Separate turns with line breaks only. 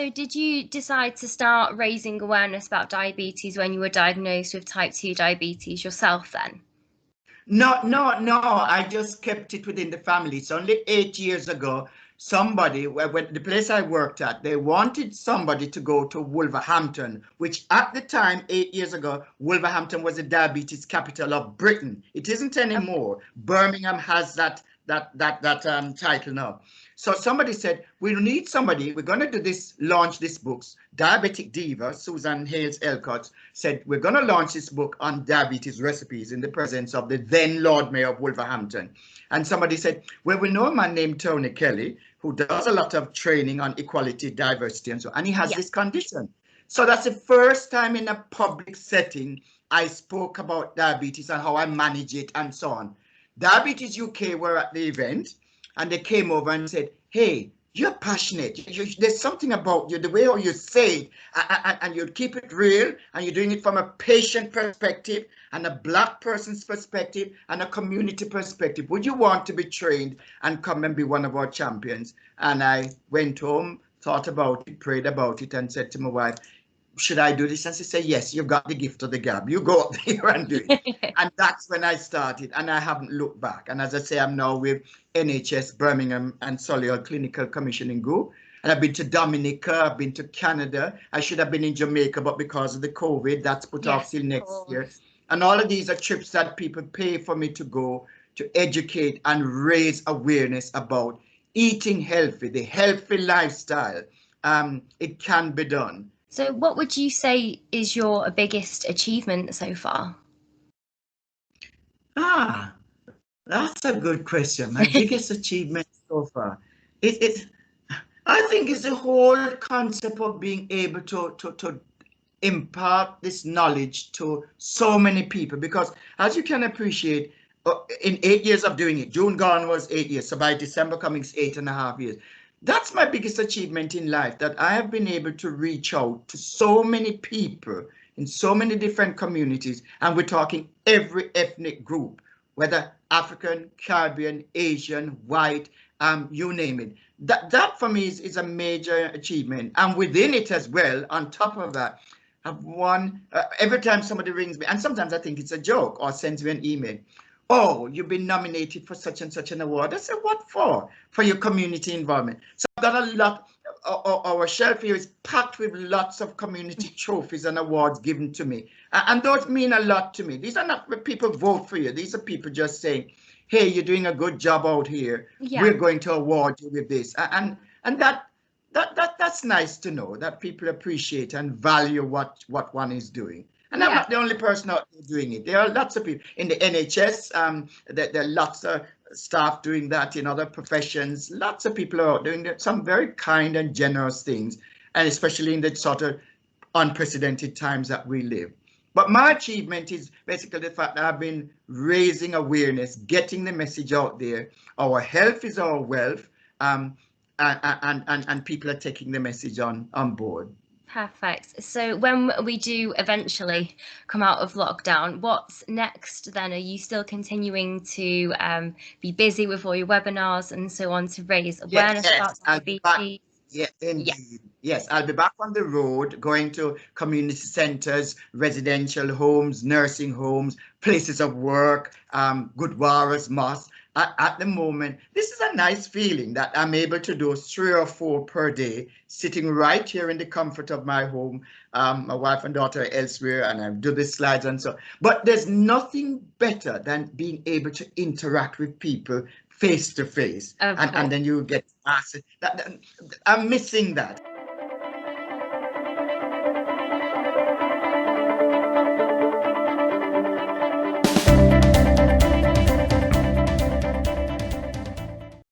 So did you decide to start raising awareness about diabetes when you were diagnosed with type 2 diabetes yourself then?
No, no, no. I just kept it within the family. It's only 8 years ago, somebody, when the place I worked at, they wanted somebody to go to Wolverhampton, which at the time, 8 years ago, Wolverhampton was the diabetes capital of Britain. It isn't anymore. Birmingham has that title now. So somebody said, we need somebody, we're going to do this, launch this books. Diabetic Diva, Susan Hales Elcott, said, we're going to launch this book on diabetes recipes in the presence of the then Lord Mayor of Wolverhampton. And somebody said, well, we know a man named Tony Kelly, who does a lot of training on equality, diversity, and so on, and he has this condition. So that's the first time in a public setting I spoke about diabetes and how I manage it and so on. Diabetes UK were at the event, and they came over and said, hey, you're passionate. There's something about you, the way how you say it, and you keep it real, and you're doing it from a patient perspective, and a Black person's perspective, and a community perspective. Would you want to be trained and come and be one of our champions? And I went home, thought about it, prayed about it, and said to my wife, should I do this? And she said, yes, you've got the gift of the gab. You go up there and do it. And that's when I started, and I haven't looked back. And as I say, I'm now with NHS Birmingham and Solihull Clinical Commissioning Group. And I've been to Dominica, I've been to Canada. I should have been in Jamaica, but because of the COVID, that's put off till next year. And all of these are trips that people pay for me to go to educate and raise awareness about eating healthy, the healthy lifestyle. It can be done.
So what would you say is your biggest achievement so far?
That's a good question. My biggest achievement so far, I think it's the whole concept of being able to impart this knowledge to so many people, because as you can appreciate, in 8 years of doing it, June gone was 8 years, so by December coming, it's 8.5 years. That's my biggest achievement in life, that I have been able to reach out to so many people in so many different communities, and we're talking every ethnic group, whether African, Caribbean, Asian, white, you name it. That for me is a major achievement. And within it as well, on top of that, I've won, every time somebody rings me, and sometimes I think it's a joke or sends me an email, oh, you've been nominated for such and such an award. I said, what for? For your community involvement. So I've got a lot, our shelf here is packed with lots of community trophies and awards given to me. And those mean a lot to me. These are not where people vote for you. These are people just saying, hey, you're doing a good job out here. Yeah. We're going to award you with this. And that's nice to know, that people appreciate and value what one is doing. And I'm not the only person out there doing it. There are lots of people in the NHS. There are lots of staff doing that in other professions. Lots of people are out doing some very kind and generous things, and especially in the sort of unprecedented times that we live. But my achievement is basically the fact that I've been raising awareness, getting the message out there. Our health is our wealth, and people are taking the message on board.
Perfect. So when we do eventually come out of lockdown, what's next then? Are you still continuing to be busy with all your webinars and so on to raise awareness about diabetes?
Yes, indeed. Yes, I'll be back on the road, going to community centers, residential homes, nursing homes, places of work, gurdwaras, mosques. At the moment, this is a nice feeling that I'm able to do 3 or 4 per day, sitting right here in the comfort of my home. My wife and daughter are elsewhere, and I do the slides and so. But there's nothing better than being able to interact with people face to face, and then you get asked. I'm missing that.